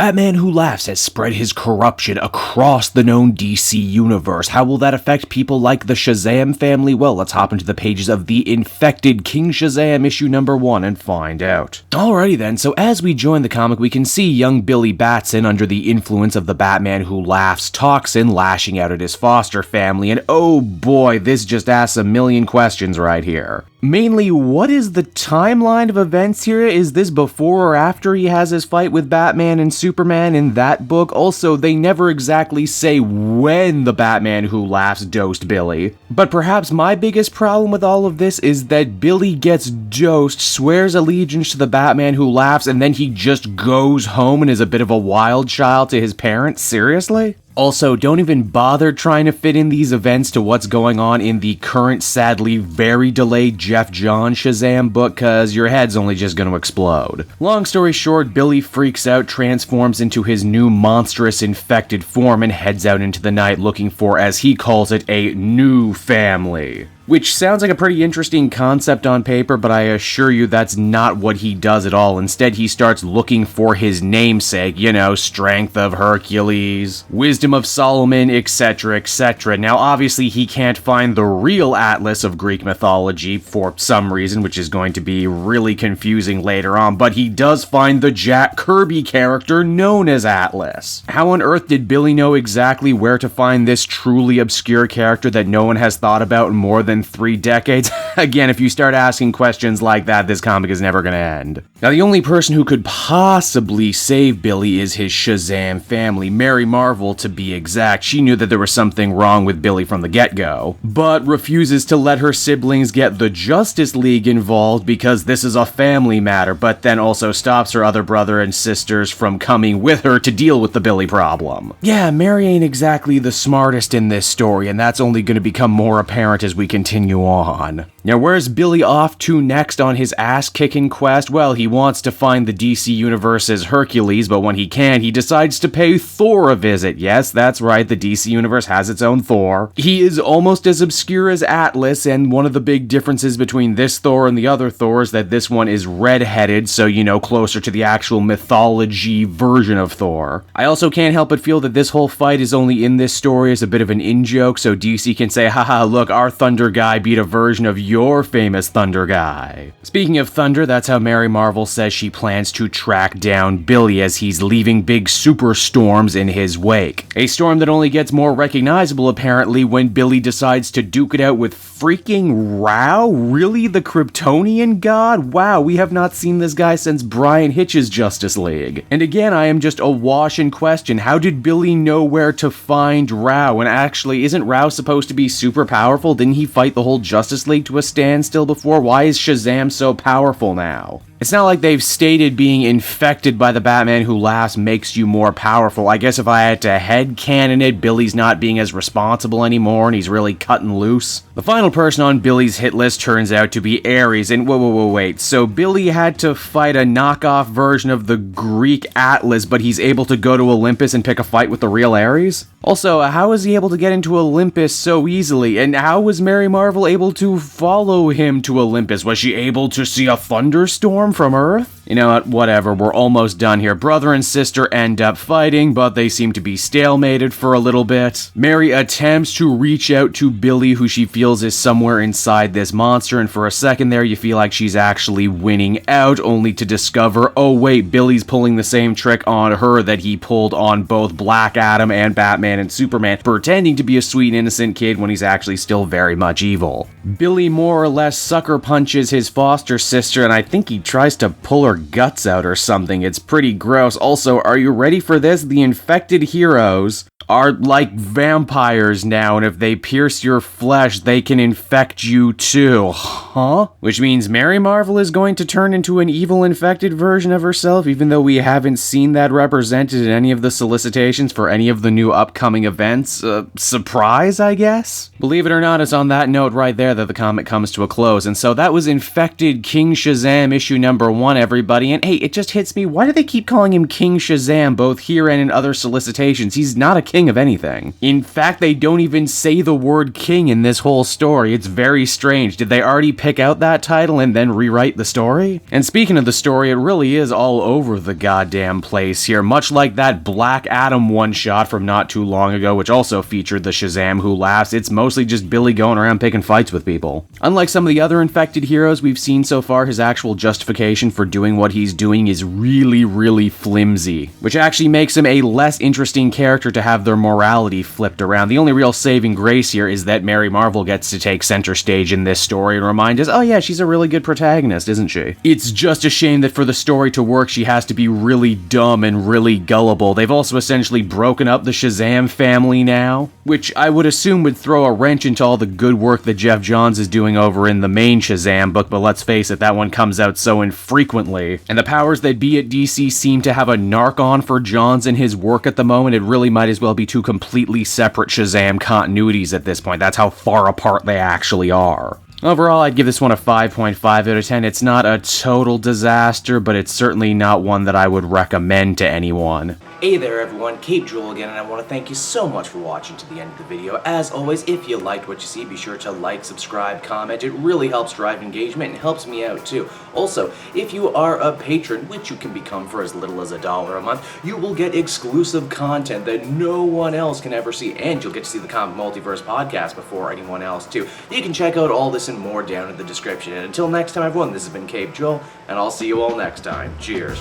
Batman Who Laughs has spread his corruption across the known DC universe. How will that affect people like the Shazam family? Well, let's hop into the pages of the Infected King Shazam issue number 1 and find out. Alrighty then, so as we join the comic, we can see young Billy Batson under the influence of the Batman Who Laughs toxin lashing out at his foster family, and oh boy, this just asks a million questions right here. Mainly, what is the timeline of events here? Is this before or after he has his fight with Batman and Superman in that book? Also, they never exactly say when the Batman Who Laughs dosed Billy. But perhaps my biggest problem with all of this is that Billy gets dosed, swears allegiance to the Batman Who Laughs, and then he just goes home and is a bit of a wild child to his parents? Seriously? Also, don't even bother trying to fit in these events to what's going on in the current, sadly, very delayed Jeff Johns Shazam book, cause your head's only just gonna explode. Long story short, Billy freaks out, transforms into his new monstrous infected form, and heads out into the night looking for, as he calls it, a new family. Which sounds like a pretty interesting concept on paper, but I assure you that's not what he does at all. Instead, he starts looking for his namesake, strength of Hercules, wisdom of Solomon, etc., etc. Now, obviously, he can't find the real Atlas of Greek mythology for some reason, which is going to be really confusing later on, but he does find the Jack Kirby character known as Atlas. How on earth did Billy know exactly where to find this truly obscure character that no one has thought about in more than 3 decades? Again, if you start asking questions like that, this comic is never gonna end. Now, the only person who could possibly save Billy is his Shazam family, Mary Marvel to be exact. She knew that there was something wrong with Billy from the get-go, but refuses to let her siblings get the Justice League involved because this is a family matter, but then also stops her other brother and sisters from coming with her to deal with the Billy problem. Yeah, Mary ain't exactly the smartest in this story, and that's only gonna become more apparent as we continue on. Now, where's Billy off to next on his ass-kicking quest? Well, he wants to find the DC Universe's Hercules, but when he can't, he decides to pay Thor a visit. Yes, that's right, the DC Universe has its own Thor. He is almost as obscure as Atlas, and one of the big differences between this Thor and the other Thor is that this one is red-headed, so, closer to the actual mythology version of Thor. I also can't help but feel that this whole fight is only in this story as a bit of an in-joke, so DC can say, haha, look, our Thunder guy beat a version of your famous Thunder guy. Speaking of Thunder, that's how Mary Marvel says she plans to track down Billy as he's leaving big superstorms in his wake. A storm that only gets more recognizable apparently when Billy decides to duke it out with freaking Rao? Really? The Kryptonian god? Wow, we have not seen this guy since Brian Hitch's Justice League. And again, I am just awash in question. How did Billy know where to find Rao? And actually, isn't Rao supposed to be super powerful? Didn't he fight the whole Justice League to a standstill before? Why is Shazam so powerful now? It's not like they've stated being infected by the Batman Who Laughs makes you more powerful. I guess if I had to headcanon it, Billy's not being as responsible anymore and he's really cutting loose. The final person on Billy's hit list turns out to be Ares, and wait, so Billy had to fight a knockoff version of the Greek Atlas, but he's able to go to Olympus and pick a fight with the real Ares? Also, how is he able to get into Olympus so easily, and how was Mary Marvel able to follow him to Olympus? Was she able to see a thunderstorm from Earth? You know what, whatever, we're almost done here. Brother and sister end up fighting, but they seem to be stalemated for a little bit. Mary attempts to reach out to Billy, who she feels is somewhere inside this monster, and for a second there you feel like she's actually winning out, only to discover, oh wait, Billy's pulling the same trick on her that he pulled on both Black Adam and Batman and Superman, pretending to be a sweet innocent kid when he's actually still very much evil. Billy more or less sucker punches his foster sister, and I think he tries to pull her guts out or something. It's pretty gross. Also, are you ready for this? The infected heroes are like vampires now, and if they pierce your flesh, they can infect you too. Huh? Which means Mary Marvel is going to turn into an evil infected version of herself, even though we haven't seen that represented in any of the solicitations for any of the new upcoming events. Surprise, I guess? Believe it or not, it's on that note right there that the comic comes to a close, and so that was Infected King Shazam issue number 1, everybody, and hey, it just hits me, why do they keep calling him King Shazam both here and in other solicitations? He's not a king of anything. In fact, they don't even say the word king in this whole story. It's very strange. Did they already pick out that title and then rewrite the story? And speaking of the story, it really is all over the goddamn place here, much like that Black Adam one-shot from not too long ago, which also featured the Shazam Who Laughs. It's mostly just Billy going around picking fights with people. Unlike some of the other infected heroes we've seen so far, his actual justification for doing what he's doing is really flimsy, which actually makes him a less interesting character to have their morality flipped around. The only real saving grace here is that Mary Marvel gets to take center stage in this story and remind us, oh yeah, she's a really good protagonist, isn't she? It's just a shame that for the story to work, she has to be really dumb and really gullible. They've also essentially broken up the Shazam family now, which I would assume would throw a wrench into all the good work that Jeff Johns is doing over in the main Shazam book, but let's face it, that one comes out so infrequently. And the powers that be at DC seem to have a narc on for Johns and his work at the moment. It really might as well be two completely separate Shazam continuities at this point. That's how far apart they actually are. Overall, I'd give this one a 5.5 out of 10. It's not a total disaster, but it's certainly not one that I would recommend to anyone. Hey there everyone, Cape Joel again, and I want to thank you so much for watching to the end of the video. As always, if you liked what you see, be sure to like, subscribe, comment. It really helps drive engagement and helps me out too. Also, if you are a patron, which you can become for as little as $1 a month, you will get exclusive content that no one else can ever see, and you'll get to see the Comic Multiverse podcast before anyone else too. You can check out all this and more down in the description. And until next time everyone, this has been Cape Joel, and I'll see you all next time. Cheers.